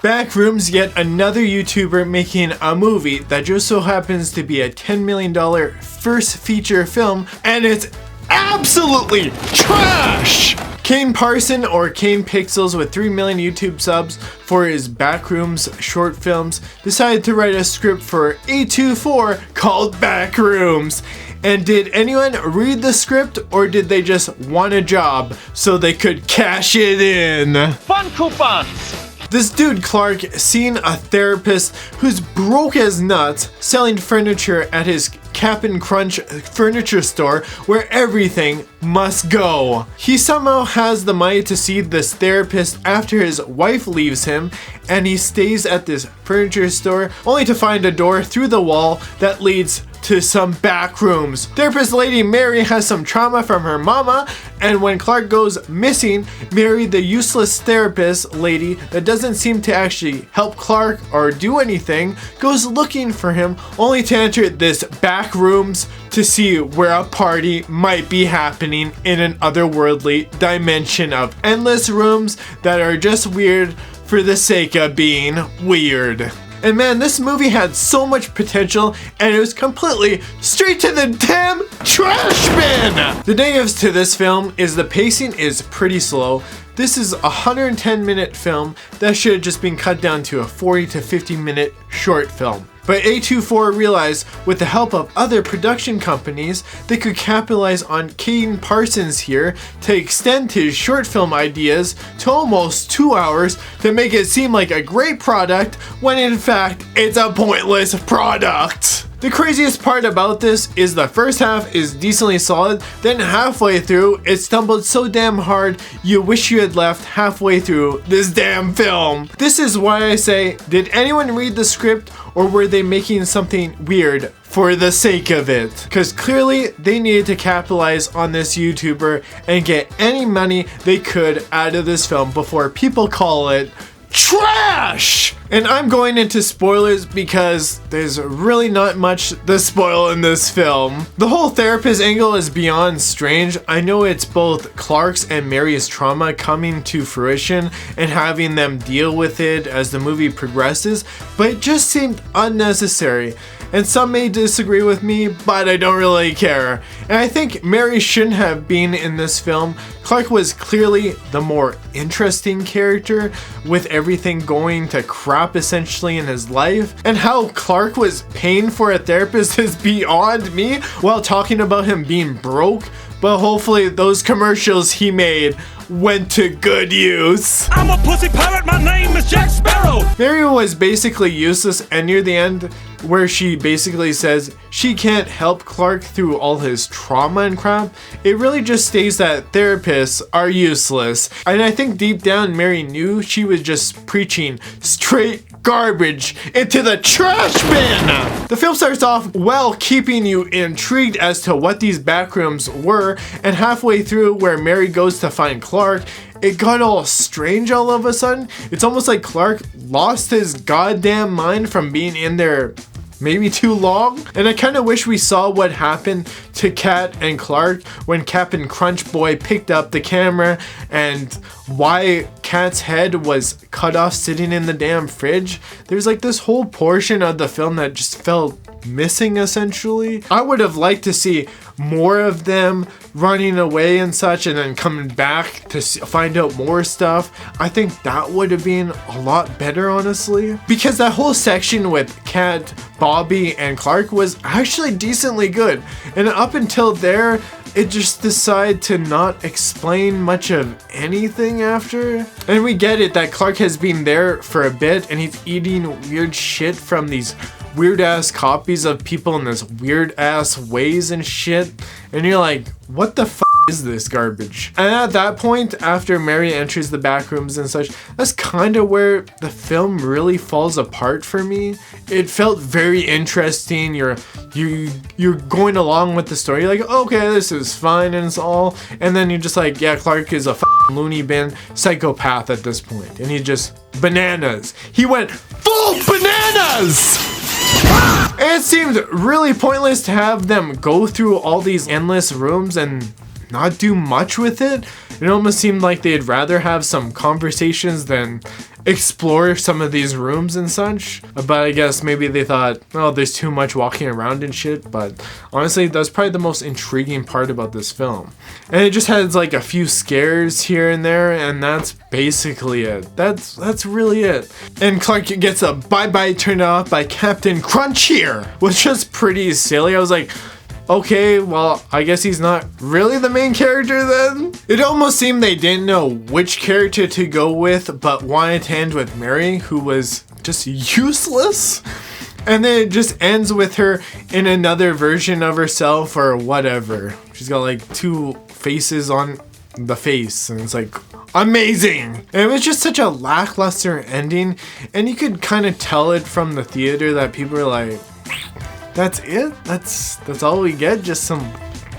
Backrooms, yet another YouTuber making a movie that just so happens to be a $10 million first feature film, and it's absolutely trash! Kane Parson, or Kane Pixels, with 3 million YouTube subs for his Backrooms short films, decided to write a script for A24 called Backrooms. And did anyone read the script, or did they just want a job so they could cash it in? Fun coupons! This dude Clark seen a therapist who's broke as nuts selling furniture at his Cap'n Crunch furniture store where everything must go. He somehow has the money to see this therapist after his wife leaves him, and he stays at this furniture store only to find a door through the wall that leads to some back rooms. Therapist lady Mary has some trauma from her mama, and when Clark goes missing, Mary, the useless therapist lady that doesn't seem to actually help Clark or do anything, goes looking for him only to enter this back rooms to see where a party might be happening in an otherworldly dimension of endless rooms that are just weird for the sake of being weird. And man, this movie had so much potential, and it was completely straight to the damn trash bin! The negatives to this film is the pacing is pretty slow. This is a 110-minute film that should have just been cut down to a 40 to 50-minute short film. But A24 realized, with the help of other production companies, they could capitalize on Kane Parsons here to extend his short film ideas to almost 2 hours to make it seem like a great product when in fact it's a pointless product. The craziest part about this is the first half is decently solid, then halfway through it stumbled so damn hard you wish you had left halfway through this damn film. This is why I say, did anyone read the script, or were they making something weird for the sake of it? Because clearly they needed to capitalize on this YouTuber and get any money they could out of this film before people call it trash! And I'm going into spoilers because there's really not much to spoil in this film. The whole therapist angle is beyond strange. I know it's both Clark's and Mary's trauma coming to fruition and having them deal with it as the movie progresses, but it just seemed unnecessary. And some may disagree with me, but I don't really care. And I think Mary shouldn't have been in this film. Clark was clearly the more interesting character, with everything going to crap essentially in his life. And how Clark was paying for a therapist is beyond me while talking about him being broke. But hopefully those commercials he made went to good use. I'm a pussy pirate, my name is Jack Sparrow! Mary was basically useless, and near the end, where she basically says she can't help Clark through all his trauma and crap, it really just states that therapists are useless. And I think deep down Mary knew she was just preaching straight garbage into the trash bin! The film starts off well, keeping you intrigued as to what these backrooms were, and halfway through where Mary goes to find Clark, it got all strange all of a sudden. It's almost like Clark lost his goddamn mind from being in there maybe too long. And I kind of wish we saw what happened to Kat and Clark when Cap'n Crunch Boy picked up the camera, and why Kat's head was cut off sitting in the damn fridge. There's like this whole portion of the film that just felt missing essentially. I would have liked to see more of them running away and such, and then coming back to find out more stuff. I think that would have been a lot better, honestly, because that whole section with Kat, Bobby, and Clark was actually decently good, and up until there it just decided to not explain much of anything after. And we get it that Clark has been there for a bit and he's eating weird shit from these weird ass copies of people in this weird ass ways and shit, and you're like, what the f is this garbage? And at that point, after Mary enters the back rooms and such, that's kind of where the film really falls apart for me. It felt very interesting. You're going along with the story. You're like, okay, this is fine and it's all, and then you're just like, yeah, Clark is a loony bin psychopath at this point, and he's just bananas. He went full bananas! And it seemed really pointless to have them go through all these endless rooms and not do much with it. It almost seemed like they'd rather have some conversations than explore some of these rooms and such. But I guess maybe they thought, oh, there's too much walking around and shit. But honestly, that's probably the most intriguing part about this film. And it just has like a few scares here and there, and that's basically it. That's really it. And Clark gets a bye-bye turned off by Captain Crunch here, which was pretty silly. I was like, okay, well, I guess he's not really the main character then? It almost seemed they didn't know which character to go with, but wanted to end with Mary, who was just useless. And then it just ends with her in another version of herself or whatever. She's got like 2 faces on the face, and it's like amazing. And it was just such a lackluster ending, and you could kind of tell it from the theater that people were like, that's it? That's all we get? Just some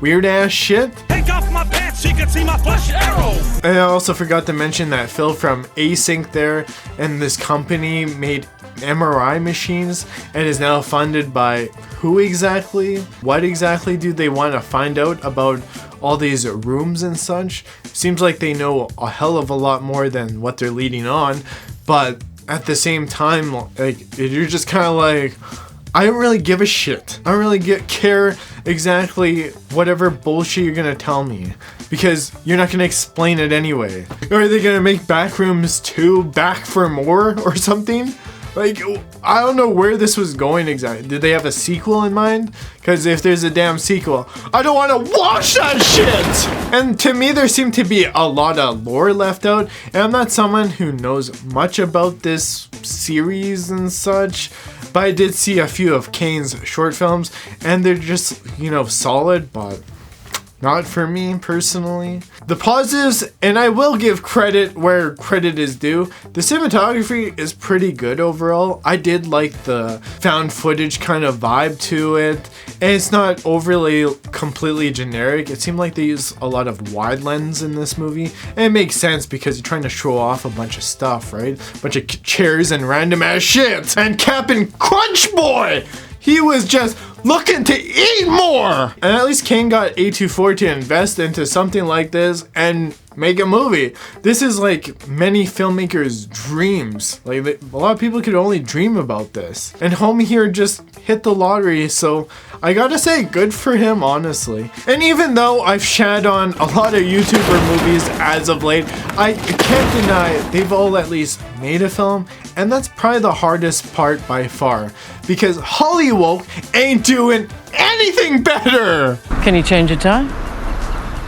weird ass shit? Take off my pants so you can see my flesh arrow. And I also forgot to mention that Phil from Async there, and this company made MRI machines and is now funded by who exactly? What exactly do they want to find out about all these rooms and such? Seems like they know a hell of a lot more than what they're leading on, but at the same time, like, you're just kind of like, I don't really give a shit. I don't really care exactly whatever bullshit you're gonna tell me, because you're not gonna explain it anyway. Or are they gonna make Backrooms 2 Back for More or something? Like, I don't know where this was going exactly. Did they have a sequel in mind? Because if there's a damn sequel, I don't want to watch that shit! And to me, there seemed to be a lot of lore left out. And I'm not someone who knows much about this series and such, but I did see a few of Kane's short films, and they're just, you know, solid, but not for me personally. The positives, and I will give credit where credit is due, the cinematography is pretty good overall. I did like the found footage kind of vibe to it, and it's not overly completely generic. It seemed like they use a lot of wide lens in this movie, and it makes sense because you're trying to show off a bunch of stuff, right? A bunch of chairs and random ass shit. And Captain Crunch Boy, he was just looking to eat more! And at least Kane got A24 to invest into something like this and make a movie. This is like many filmmakers' dreams. Like, a lot of people could only dream about this. And homie here just hit the lottery, so I gotta say, good for him, honestly. And even though I've shat on a lot of YouTuber movies as of late, I can't deny they've all at least made a film, and that's probably the hardest part by far, because Hollywood ain't doing anything better! Can you change your time?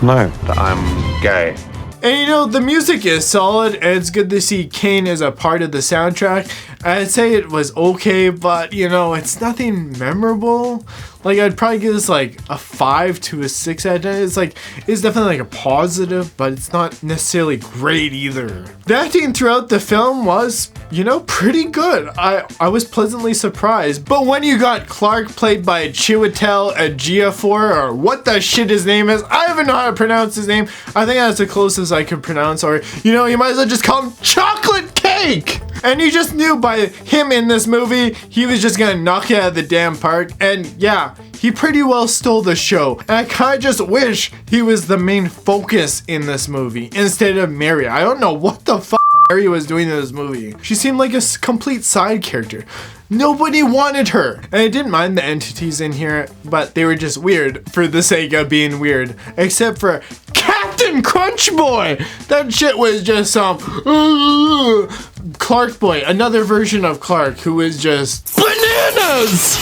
No, I'm gay. And you know, the music is solid, and it's good to see Kane as a part of the soundtrack. I'd say it was okay, but you know, it's nothing memorable. Like, I'd probably give this like a 5 to a 6 out of 10. It's like, it's definitely like a positive, but it's not necessarily great either. The acting throughout the film was, you know, pretty good. I was pleasantly surprised. But when you got Clark played by Chiwetel Ejiofor, or what the shit his name is, I don't even know how to pronounce his name. I think that's the closest I could pronounce, or, you know, you might as well just call him Chocolate Cake! And you just knew by him in this movie, he was just gonna knock it out of the damn park. And yeah, he pretty well stole the show. And I kinda just wish he was the main focus in this movie instead of Mary. I don't know what the fuck Mary was doing in this movie. She seemed like a complete side character. Nobody wanted her. And I didn't mind the entities in here, but they were just weird for the sake of being weird. Except for Captain Crunch Boy! That shit was just some Clark Boy, another version of Clark who is just bananas!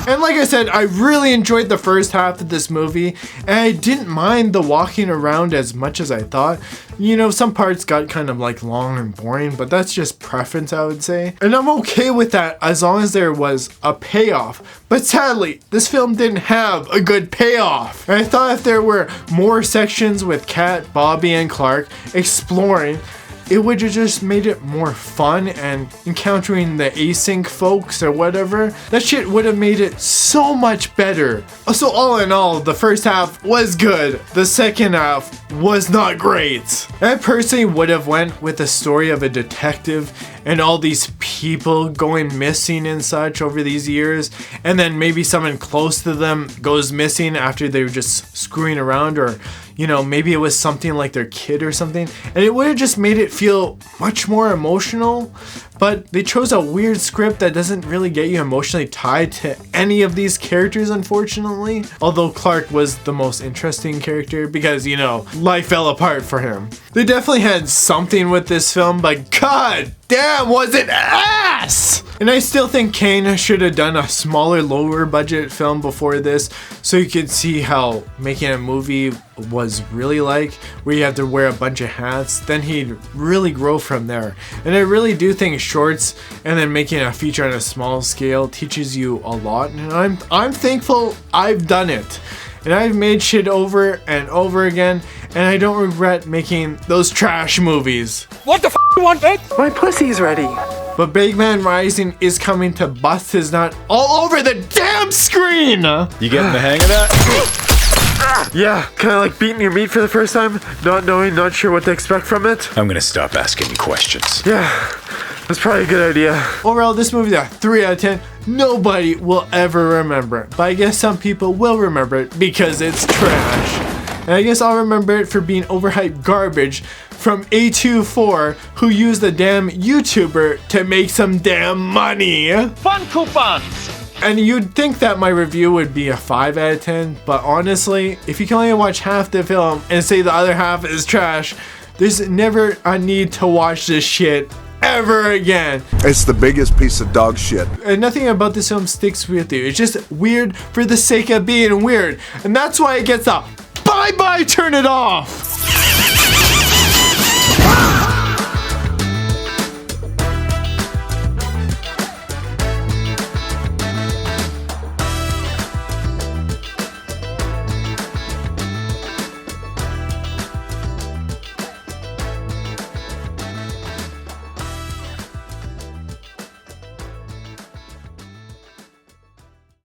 And like I said, I really enjoyed the first half of this movie, and I didn't mind the walking around as much as I thought. You know, some parts got kind of like long and boring, but that's just preference, I would say. And I'm okay with that as long as there was a payoff. But sadly, this film didn't have a good payoff. And I thought if there were more sections with Kat, Bobby, and Clark exploring, it would have just made it more fun, and encountering the async folks or whatever, that shit would have made it so much better. So all in all, the first half was good. The second half was not great. I personally would have went with the story of a detective and all these people going missing and such over these years, and then maybe someone close to them goes missing after they were just screwing around, or you know, maybe it was something like their kid or something, and it would have just made it feel much more emotional. But they chose a weird script that doesn't really get you emotionally tied to any of these characters, unfortunately. Although Clark was the most interesting character because, you know, life fell apart for him. They definitely had something with this film, but god damn, was it ass! And I still think Kane should have done a smaller, lower budget film before this, so you could see how making a movie was really like, where you have to wear a bunch of hats. Then he'd really grow from there. And I really do think shorts and then making a feature on a small scale teaches you a lot, and I'm thankful I've done it. And I've made shit over and over again, and I don't regret making those trash movies. What the f you want, bitch? My pussy's ready. But Big Man Rising is coming to bust his nut all over the damn screen! You getting the hang of that? Yeah, kinda like beating your meat for the first time, not knowing, not sure what to expect from it. I'm gonna stop asking you questions. Yeah, that's probably a good idea. Overall, this movie's a 3 out of 10. Nobody will ever remember it, but I guess some people will remember it because it's trash. And I guess I'll remember it for being overhyped garbage from A24, who used a damn YouTuber to make some damn money. Fun coupons! And you'd think that my review would be a 5 out of 10, but honestly, if you can only watch half the film and say the other half is trash, there's never a need to watch this shit ever again. It's the biggest piece of dog shit. And nothing about this film sticks with you. It's just weird for the sake of being weird. And that's why it gets a bye-bye, turn it off.